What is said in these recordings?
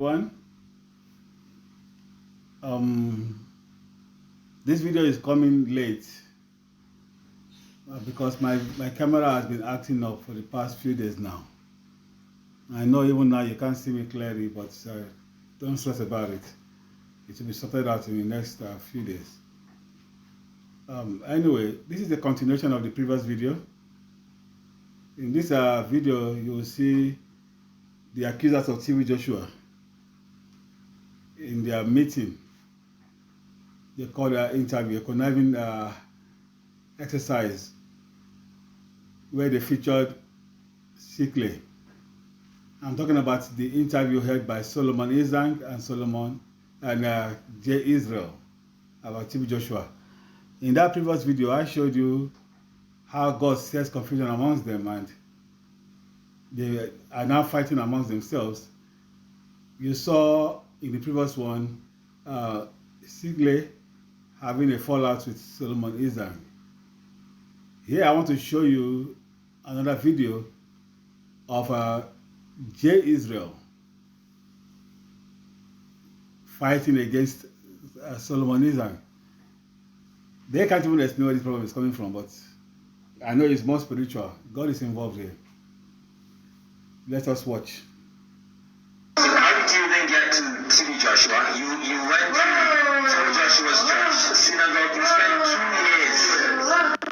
One, this video is coming late because my camera has been acting up for the past few days now. I know even now you can't see me clearly, but don't stress about it. It will be sorted out in the next few days. Anyway, this is a continuation of the previous video. In this video, you will see the accusers of TV Joshua in their meeting. They call their interview a conniving exercise where they featured Sikley. I'm talking about the interview held by Solomon Isang and J. Israel about TV Joshua. In that previous video, I showed you how God sets confusion amongst them and they are now fighting amongst themselves. You saw in the previous one, Sikley having a fallout with Solomon Isang. Here I want to show you another video of J. Israel fighting against Solomon Isang. They can't even explain where this problem is coming from, but I know it's more spiritual. God is involved here. Let us watch. So how did you then get to TV Joshua? You went to TV Joshua's church, synagogue. You spent 2 years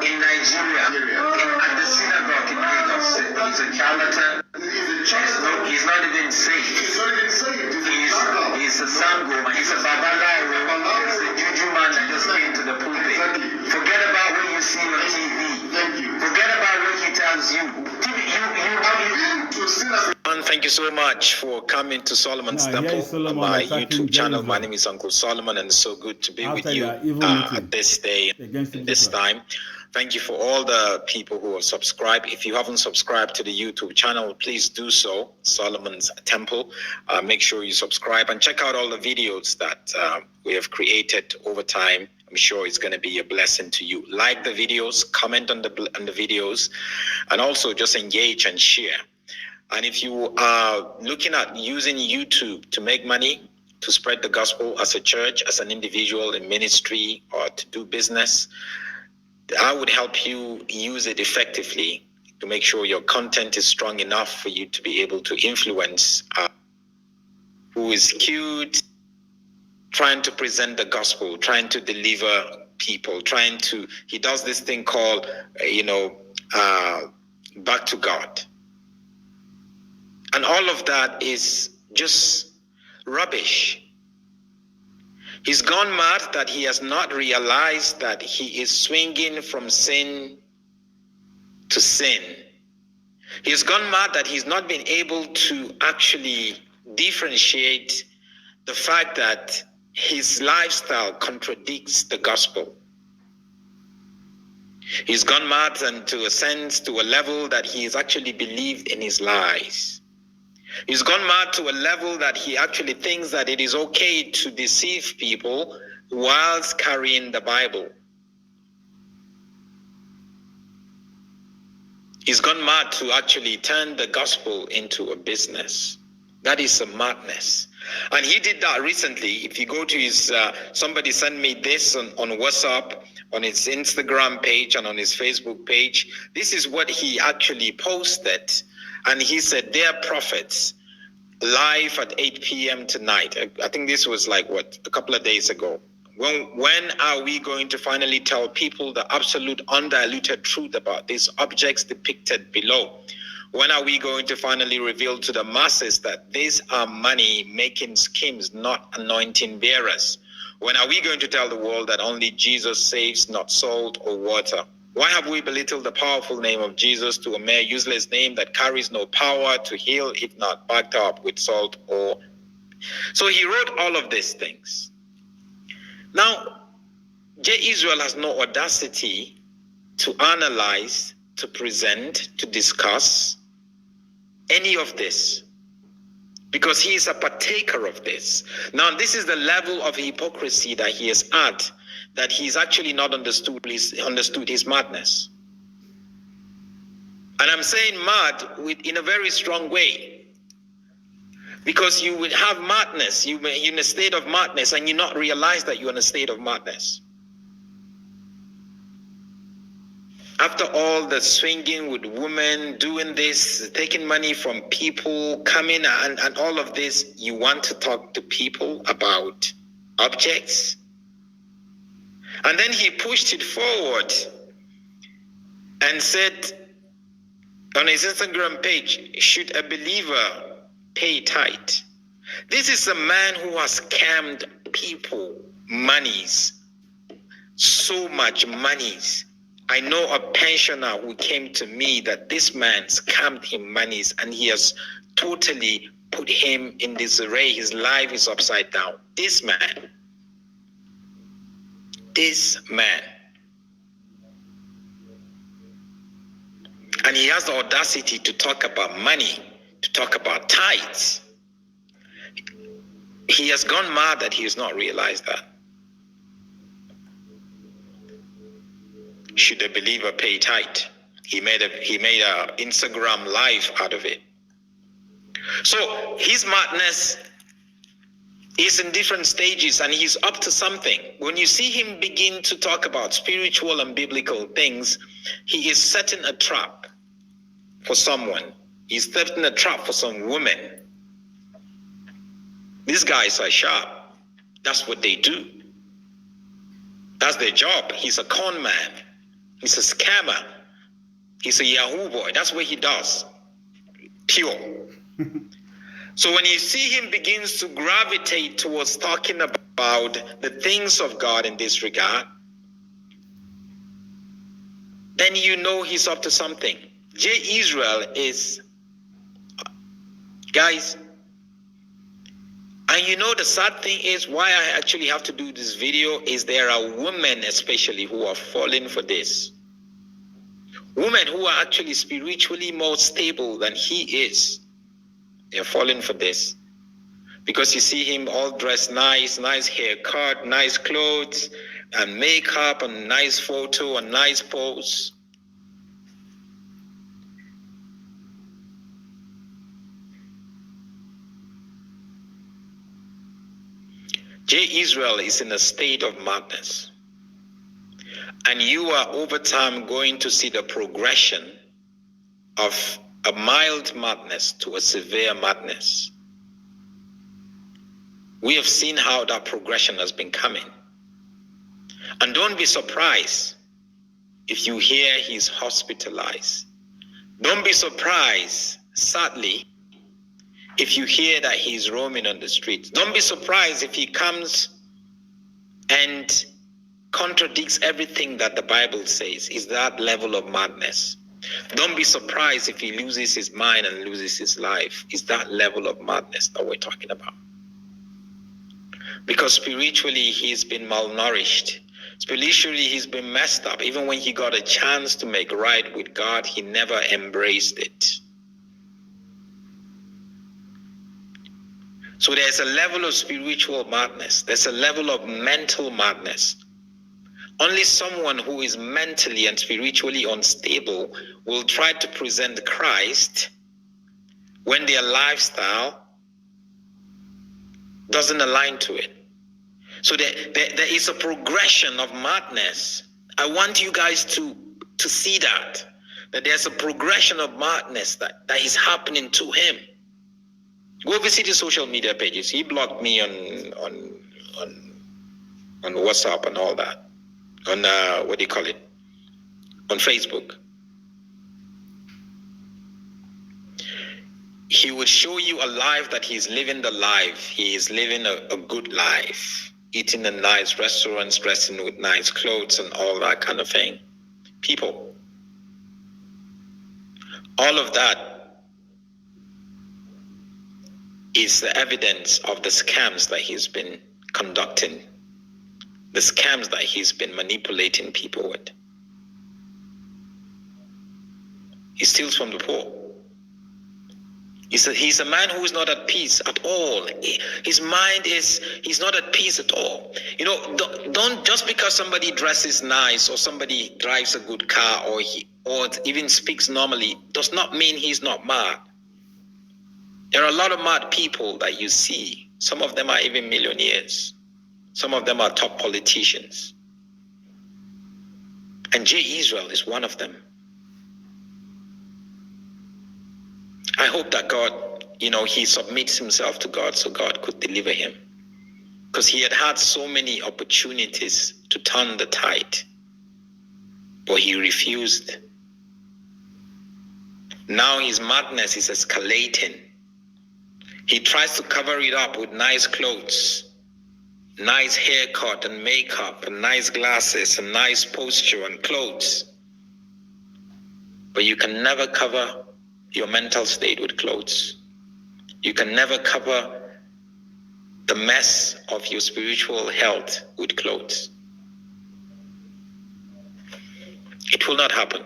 in Nigeria, at the synagogue in Lagos. He's a charlatan. He's not even saved. He's a sango man. He's a babalawo. He's a juju man that just came to the pulpit. Forget about what you see on TV. Forget about what he tells you. Thank you so much for coming to Solomon's Temple, my YouTube channel. My name is Uncle Solomon, and it's so good to be with you at this day and this time. Thank you for all the people who have subscribed. If you haven't subscribed to the YouTube channel, please do so, Solomon's Temple. Make sure you subscribe and check out all the videos that we have created over time. I'm sure it's going to be a blessing to you. Like the videos, comment on the videos, and also just engage and share. And if you are looking at using YouTube to make money, to spread the gospel as a church, as an individual, in ministry, or to do business, I would help you use it effectively to make sure your content is strong enough for you to be able to influence who is cute, trying to present the gospel, trying to deliver people, he does this thing called, back to God. And all of that is just rubbish. He's gone mad that he has not realized that he is swinging from sin to sin. He's gone mad that he's not been able to actually differentiate the fact that his lifestyle contradicts the gospel. He's gone mad and to a level that he has actually believed in his lies. He's gone mad to a level that he actually thinks that it is okay to deceive people whilst carrying the Bible. He's gone mad to actually turn the gospel into a business. That is a madness. And he did that recently. If you go to his, somebody sent me this on WhatsApp, on his Instagram page and on his Facebook page. This is what he actually posted. And he said, "Dear prophets, live at 8 p.m. tonight." I think this was like, a couple of days ago. When are we going to finally tell people the absolute undiluted truth about these objects depicted below? When are we going to finally reveal to the masses that these are money-making schemes, not anointing bearers? When are we going to tell the world that only Jesus saves, not salt or water? Why have we belittled the powerful name of Jesus to a mere useless name that carries no power to heal if not backed up with salt or... So he wrote all of these things. Now, J. Israel has no audacity to analyze, to present, to discuss any of this, because he is a partaker of this. Now, this is the level of hypocrisy that he is at, that he's actually not understood his madness. And I'm saying mad in a very strong way. Because you would have madness. You're in a state of madness and you not realize that you're in a state of madness. After all the swinging with women, doing this, taking money from people, coming and all of this, you want to talk to people about objects? And then he pushed it forward and said on his Instagram page, should a believer pay tithe? This is a man who has scammed people monies, so much monies. I know a pensioner who came to me that this man scammed him monies and he has totally put him in disarray. His life is upside down. This man. And he has the audacity to talk about money, to talk about tithes. He has gone mad that he has not realized that. Should a believer pay tithe? He made a Instagram live out of it. So his madness is in different stages and he's up to something. When you see him begin to talk about spiritual and biblical things, he is setting a trap for someone. He's setting a trap for some women. These guys are sharp. That's what they do. That's their job. He's a con man. He's a scammer. He's a Yahoo boy. That's what he does. Pure. So when you see him begins to gravitate towards talking about the things of God in this regard, then you know he's up to something. J. Israel is, guys, and you know the sad thing is why I actually have to do this video is there are women especially who are falling for this. Women who are actually spiritually more stable than he is. They're falling for this. Because you see him all dressed nice haircut, nice clothes, and makeup, and nice photo, and nice pose. J. Israel is in a state of madness. And you are over time going to see the progression of a mild madness to a severe madness. We have seen how that progression has been coming. And don't be surprised if you hear he's hospitalized. Don't be surprised, sadly, if you hear that he's roaming on the streets. Don't be surprised if he comes and contradicts everything that the Bible says. Is that level of madness. Don't be surprised if he loses his mind and loses his life. Is that level of madness that we're talking about. Because spiritually he's been malnourished. Spiritually he's been messed up. Even when he got a chance to make right with God, he never embraced it. So there's a level of spiritual madness. There's a level of mental madness. Only someone who is mentally and spiritually unstable will try to present Christ when their lifestyle doesn't align to it. So there is a progression of madness. I want you guys to see that there's a progression of madness that is happening to him. Go visit his social media pages. He blocked me on WhatsApp and all that. On on Facebook. He would show you a life that he's living the life. He is living a good life, eating in nice restaurants, dressing with nice clothes and all that kind of thing. People, all of that is the evidence of the scams that he's been conducting. The scams that he's been manipulating people with. He steals from the poor. He's a man who is not at peace at all. His mind he's not at peace at all. You know, don't just because somebody dresses nice or somebody drives a good car or even speaks normally does not mean he's not mad. There are a lot of mad people that you see. Some of them are even millionaires. Some of them are top politicians. And J. Israel is one of them. I hope that God, he submits himself to God so God could deliver him. Because he had so many opportunities to turn the tide, but he refused. Now his madness is escalating. He tries to cover it up with nice clothes, nice haircut and makeup and nice glasses and nice posture and clothes. But you can never cover your mental state with clothes. You can never cover the mess of your spiritual health with clothes. It will not happen.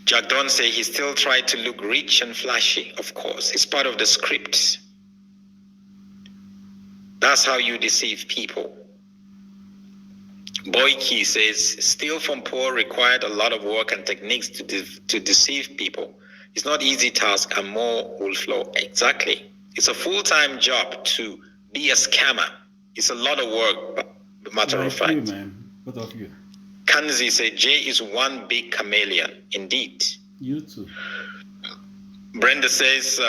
Jack Don say he still tried to look rich and flashy. Of course, it's part of the script. That's how you deceive people. Boyke says, steal from poor required a lot of work and techniques to deceive people. It's not easy task and more will flow. Exactly. It's a full-time job to be a scammer. It's a lot of work, matter of fact. You, man. Both of you. Kanzi said, Jay is one big chameleon. Indeed. You too. Brenda says,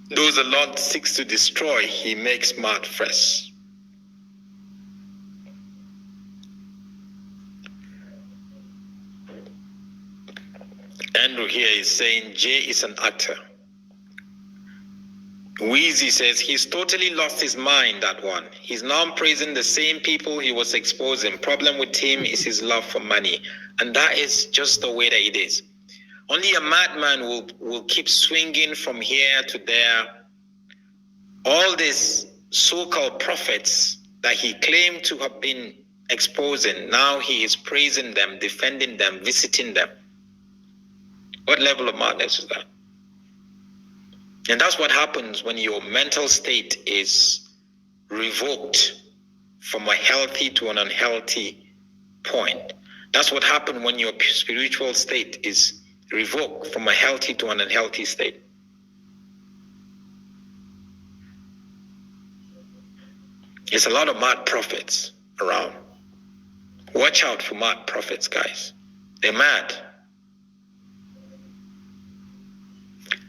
those the Lord seeks to destroy, he makes mad fresh. Andrew here is saying Jay is an actor. Wheezy says he's totally lost his mind, that one. He's now praising the same people he was exposing. Problem with him is his love for money. And that is just the way that it is. Only a madman will keep swinging from here to there. All these so-called prophets that he claimed to have been exposing, now he is praising them, defending them, visiting them. What level of madness is that? And that's what happens when your mental state is revoked from a healthy to an unhealthy point. That's what happens when your spiritual state is revoked from a healthy to an unhealthy state. There's a lot of mad prophets around. Watch out for mad prophets, guys. They're mad.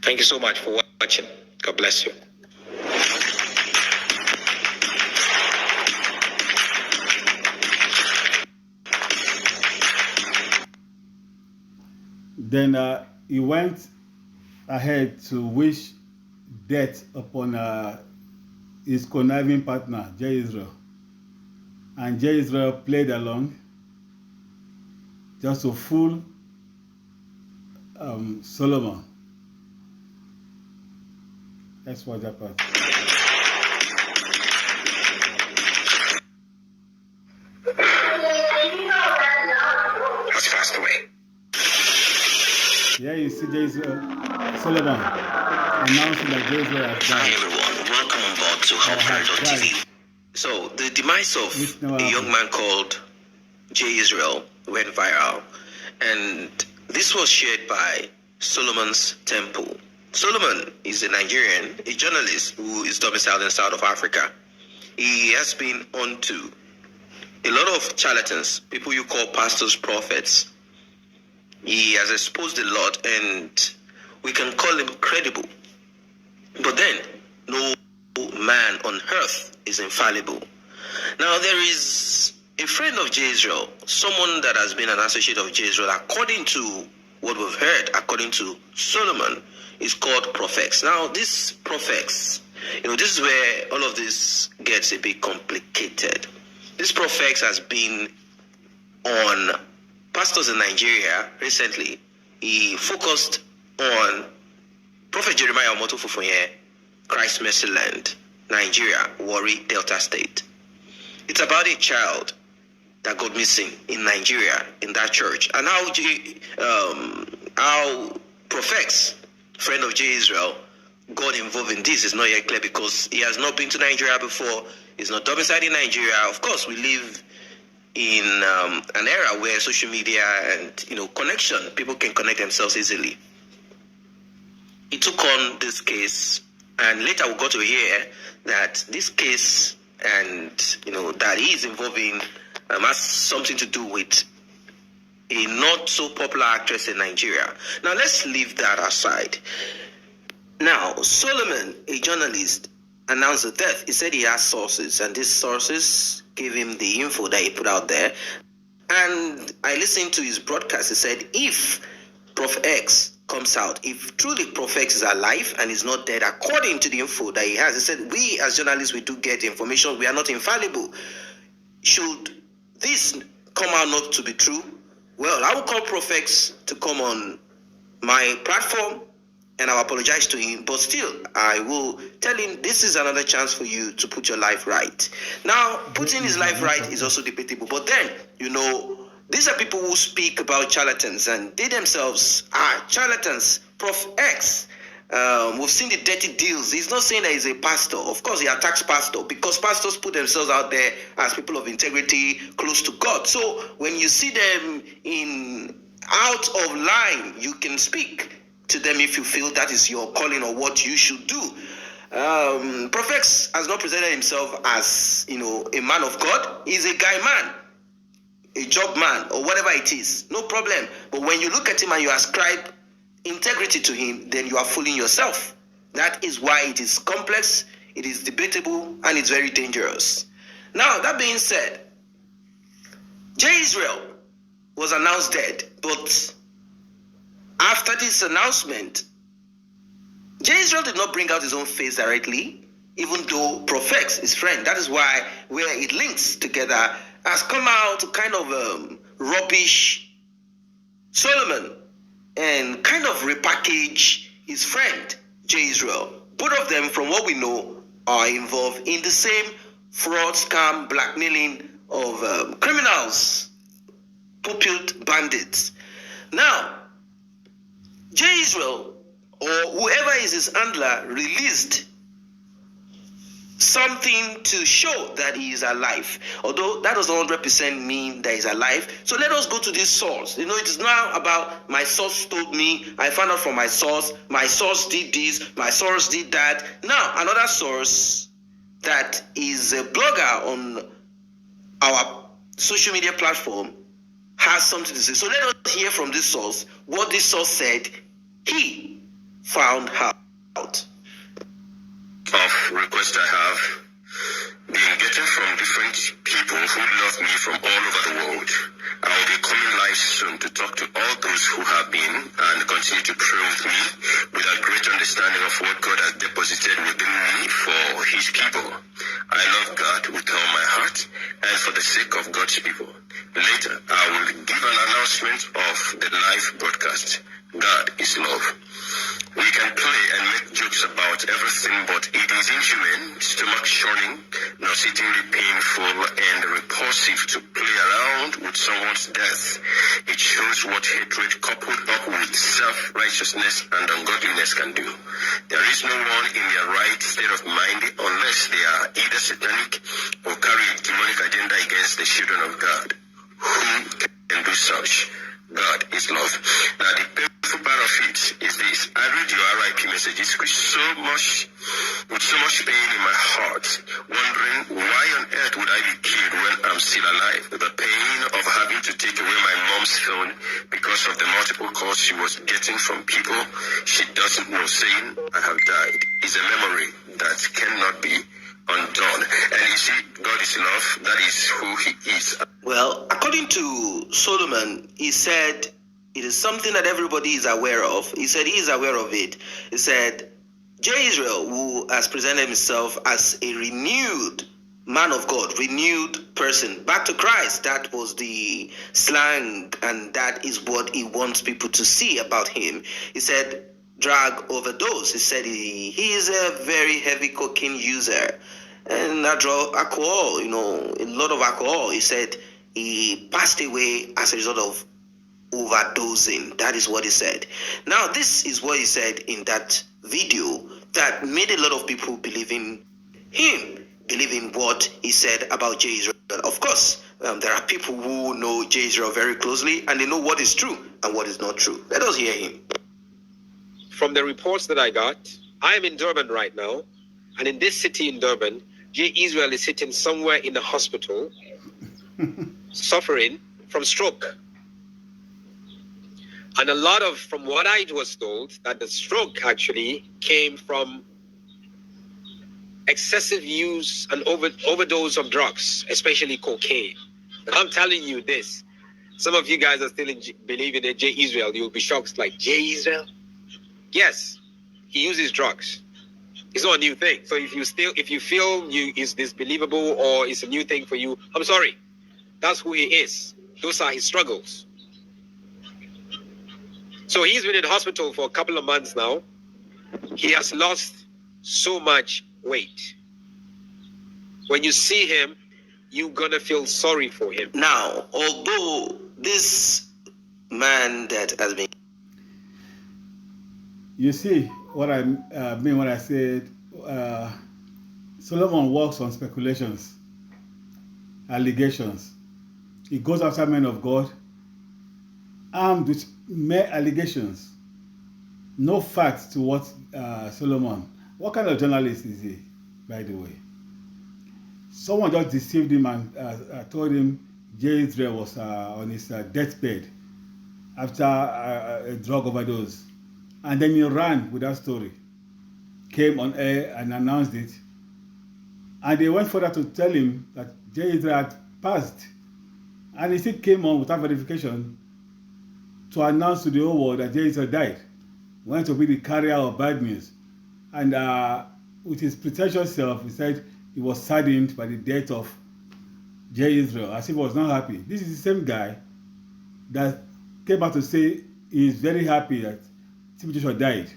Thank you so much for watching. God bless you. Then he went ahead to wish death upon his conniving partner, J. Israel. And J. Israel played along just to fool Solomon. Let's watch that part. Has passed away. Yeah, you see Solomon announcing that J. Israel has died. Hi everyone, welcome on board to Help.tv. So, the demise of a young man called J. Israel went viral, and this was shared by Solomon's Temple. Solomon is a Nigerian, a journalist who is domiciled in South Africa. He has been on to a lot of charlatans, people you call pastors, prophets. He has exposed a lot, and we can call him credible. But then, no man on earth is infallible. Now, there is a friend of J. Israel, someone that has been an associate of J. Israel, according to what we've heard, according to Solomon, is called prophets. Now, these prophets, this is where all of this gets a bit complicated. This prophets has been on pastors in Nigeria recently. He focused on Prophet Jeremiah Omoto Fufunye, Christ Mercy Land, Nigeria, Warri, Delta State. It's about a child that got missing in Nigeria, in that church. And how prophets, friend of J. Israel, got involved in this is not yet clear, because he has not been to Nigeria before. He's not domiciled in Nigeria. Of course, we live in an era where social media and connection, people can connect themselves easily. he took on this case, and later we got to hear that this case and that he is involved in has something to do with a not so popular actress in Nigeria. Now let's leave that aside. Now Solomon, a journalist, announced the death. He said he has sources, and these sources gave him the info that he put out there. And I listened to his broadcast. He said if Prof X comes out, if truly Prof X is alive and is not dead, according to the info that he has, he said we as journalists, we do get information. We are not infallible. Should this come out not to be true, well, I will call Prof X to come on my platform and I'll apologize to him. But still, I will tell him this is another chance for you to put your life right. Now, putting his life right is also debatable. But then, these are people who speak about charlatans, and they themselves are charlatans. Prof X, we've seen the dirty deals. He's not saying that he's a pastor. Of course, he attacks pastors because pastors put themselves out there as people of integrity, close to God. So when you see them out of line, you can speak to them if you feel that is your calling or what you should do. Prof X has not presented himself as a man of God. He's a guy man, a job man, or whatever it is. No problem. But when you look at him and you ascribe integrity to him, then you are fooling yourself. That is why it is complex, it is debatable, and it's very dangerous. Now, that being said, J. Israel was announced dead, but after this announcement, J. Israel did not bring out his own face directly, even though Prof X, his friend, that is why where it links together, has come out to kind of rubbish Solomon and kind of repackage his friend, J. Israel. Both of them, from what we know, are involved in the same fraud, scam, blackmailing of criminals, pupiled bandits. Now, J. Israel, or whoever is his handler, released something to show that he is alive, although that doesn't 100% mean that he's alive. So let us go to this source. It is now about my source told me, I found out from my source did this, my source did that. Now another source that is a blogger on our social media platform has something to say. So let us hear from this source what this source said he found out. Of requests I have been getting from different people who love me from all over the world. I will be coming live soon to talk to all those who have been and continue to pray with me with a great understanding of what God has deposited within me for his people. I love God with all my heart and for the sake of God's people. Later, I will give an announcement of the live broadcast. God is love. We can play and make jokes about everything, but it is inhuman, stomach-churning, nauseatingly painful, and repulsive to play around with someone's death. It shows what hatred coupled up with self-righteousness and ungodliness can do. There is no one in their right state of mind unless they are either satanic or carry a demonic agenda against the children of God. Who can do such? God is love. Now the painful part of it is this. I read your RIP messages with so much pain in my heart, wondering why on earth would I be killed when I'm still alive? The pain of having to take away my mom's phone because of the multiple calls she was getting from people she doesn't know saying I have died is a memory that cannot be undone. And you see, God is love. That is who he is. Well, according to Solomon, he said it is something that everybody is aware of. He said he is aware of it. He said J. Israel, who has presented himself as a renewed man of God, renewed person, back to Christ. That was the slang, and that is what he wants people to see about him. He said drug overdose. He said he is a very heavy cocaine user and alcohol, a lot of alcohol. He said he passed away as a result of overdosing. That is what he said. Now, this is what he said in that video that made a lot of people believe in him, believe in what he said about J. Israel. Of course, there are people who know J. Israel very closely, and they know what is true and what is not true. Let us hear him. from the reports that I got, I am in Durban right now, and in this city in Durban, J. Israel is sitting somewhere in a hospital suffering from stroke. And a lot of, from what I was told, that the stroke actually came from excessive use and overdose of drugs, especially cocaine. And I'm telling you this, some of you guys are still believing in J. Israel. You'll be shocked, like, J. Israel? Yes, he uses drugs. It's not a new thing. So if you feel is this believable or it's a new thing for you, I'm sorry. That's who he is. Those are his struggles. So he's been in hospital for a couple of months now. He has lost so much weight. When you see him, you're gonna feel sorry for him. Now, although this man that has been... You see what I mean when I said Solomon works on speculations, allegations. He goes after men of God armed with mere allegations. No facts to what Solomon. What kind of journalist is he, by the way? Someone just deceived him and told him J. Israel was on his deathbed after a drug overdose. And then he ran with that story, came on air and announced it. And they went further to tell him that J. Israel had passed. And he still came on without verification to announce to the whole world that J. Israel died. Went to be the carrier of bad news. And with his pretentious self, he said he was saddened by the death of J. Israel, as if he was not happy. This is the same guy that came out to say he is very happy that Joshua died.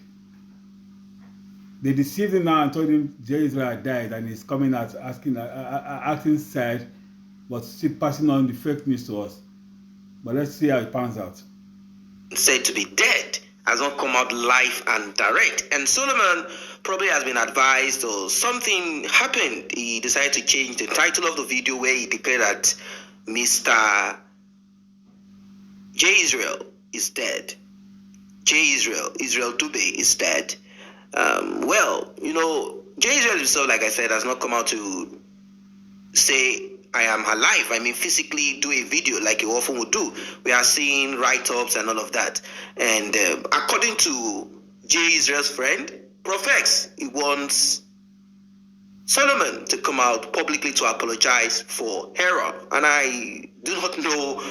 They deceived him now and told him J. Israel had died, and he's coming out acting sad, but still passing on the fake news to us. But let's see how it pans out. Said to be dead has not come out live and direct, and Solomon probably has been advised or something happened. He decided to change the title of the video where he declared that Mr. J. Israel is dead. J. Israel Dube is dead. Well, you know, J. Israel himself, like I said, has not come out to say I am alive. I mean, physically do a video like you often would do. We are seeing write-ups and all of that. And according to J. Israel's friend, Prophex, he wants Solomon to come out publicly to apologize for error. And I do not know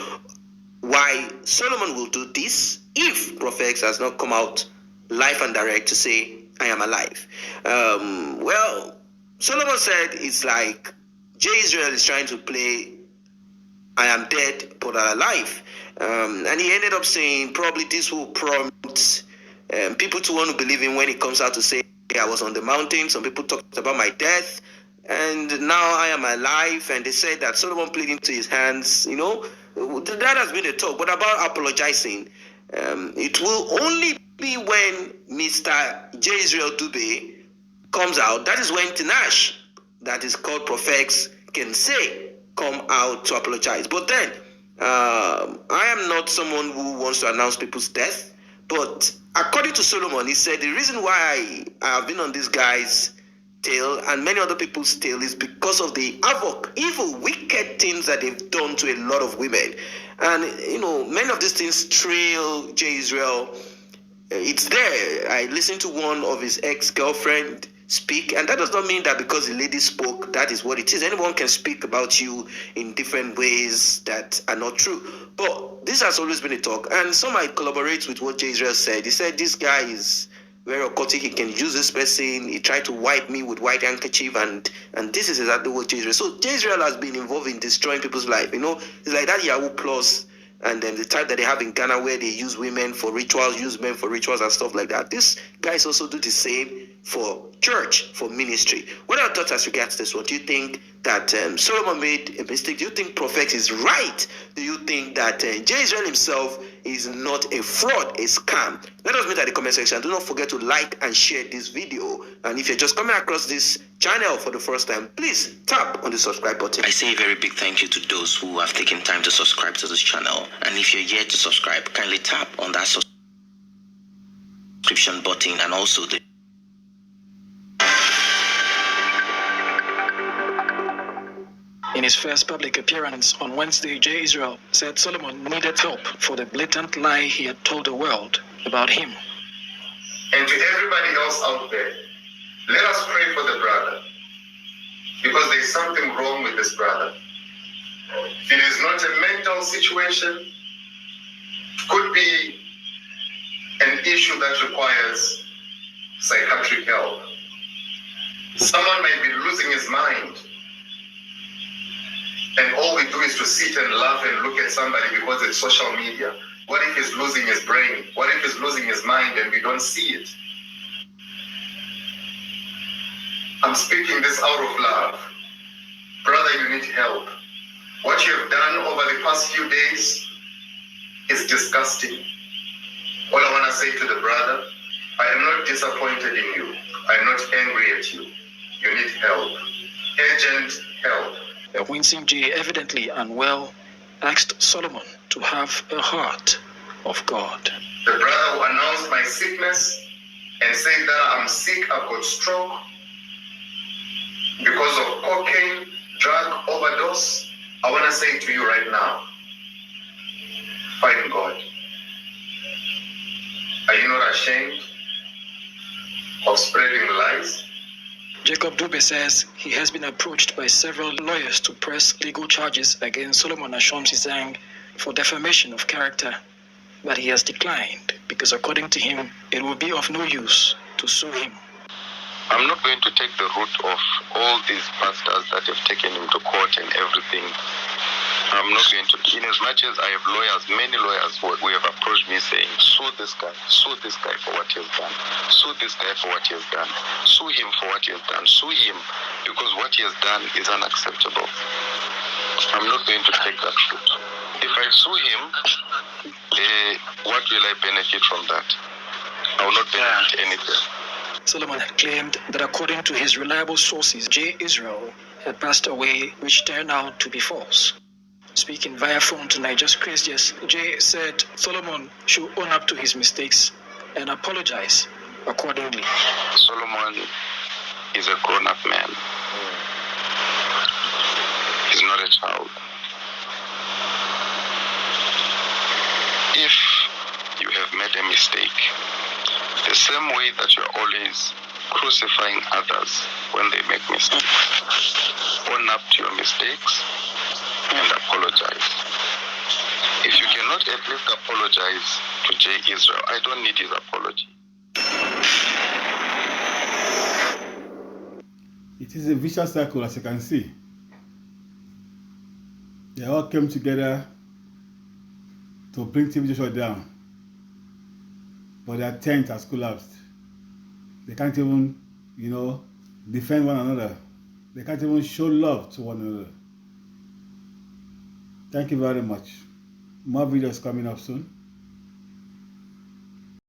why Solomon will do this if Prophex has not come out live and direct to say, I am alive. Well, Solomon said it's like J. Israel is trying to play I am dead but alive. And he ended up saying probably this will prompt people to want to believe him when he comes out to say, I was on the mountain. Some people talked about my death, and now I am alive. And they said that Solomon played into his hands. You know, that has been the talk. But about apologizing, it will only be when Mr. J. Israel Dube comes out. That is when Tinash, that is called Prophex, can say, come out to apologize. But then, I am not someone who wants to announce people's death. But according to Solomon, he said the reason why I have been on this guy's tail and many other people's tail is because of the havoc, evil, wicked things that they've done to a lot of women. And, you know, many of these things trail J. Israel. It's there. I listened to one of his ex-girlfriend speak, and that does not mean that because the lady spoke, that is what it is. Anyone can speak about you in different ways that are not true. But this has always been a talk, and some might collaborate with what J. Israel said. He said, this guy is very occultic, he can use this person, he tried to wipe me with white handkerchief, and this is exactly what J. Israel. So J. Israel has been involved in destroying people's life. You know, it's like that Yahoo Plus, and then the type that they have in Ghana where they use women for rituals, use men for rituals and stuff like that. These guys also do the same for church, for ministry. What are your thoughts as regards this one? Do you think that Solomon made a mistake? Do you think Prophet is right? Do you think that J. Israel himself is not a fraud, a scam? Let us meet at the comment section. Do not forget to like and share this video. And if you're just coming across this channel for the first time, please tap on the subscribe button. I say a very big thank you to those who have taken time to subscribe to this channel. And if you're yet to subscribe, kindly tap on that subscribe subscription button and also the In his first public appearance on Wednesday, J. Israel said Solomon needed help for the blatant lie he had told the world about him. And to everybody else out there, let us pray for the brother, because there is something wrong with this brother. It is not a mental situation. It could be an issue that requires psychiatric help. Someone might be losing his mind, and all we do is to sit and laugh and look at somebody because it's social media. What if he's losing his brain? What if he's losing his mind and we don't see it? I'm speaking this out of love. Brother, you need help. What you have done over the past few days is disgusting. All I want to say to the brother, I am not disappointed in you. I am not angry at you. You need help. Urgent help. A wincing J, evidently unwell, asked Solomon to have a heart of God. The brother who announced my sickness and said that I'm sick, I've got stroke because of cocaine, drug overdose, I want to say to you right now, find God. Are you not ashamed of spreading lies? Jacob Dube says he has been approached by several lawyers to press legal charges against Solomon Ashom-Sisang for defamation of character, but he has declined because, according to him, it will be of no use to sue him. I'm not going to take the route of all these pastors that have taken him to court and everything. I'm not going to, in as much as I have lawyers, many lawyers who have approached me saying, sue this guy for what he has done, sue this guy for what he has done, sue him for what he has done, sue him because what he has done is unacceptable. I'm not going to take that route. If I sue him, what will I benefit from that? I will not benefit anything. Solomon had claimed that, according to his reliable sources, J. Israel had passed away, which turned out to be false. Speaking via phone to Niger's Christians, J. said Solomon should own up to his mistakes and apologize accordingly. Solomon is a grown-up man. He's not a child. If you have made a mistake, the same way that you're always crucifying others when they make mistakes, own up to your mistakes and apologize. If you cannot at least apologize to J. Israel, I don't need his apology. It is a vicious cycle, as you can see. They all came together to bring TV Joshua down, but their tent has collapsed. They can't even, defend one another. They can't even show love to one another. Thank you very much. More videos coming up soon.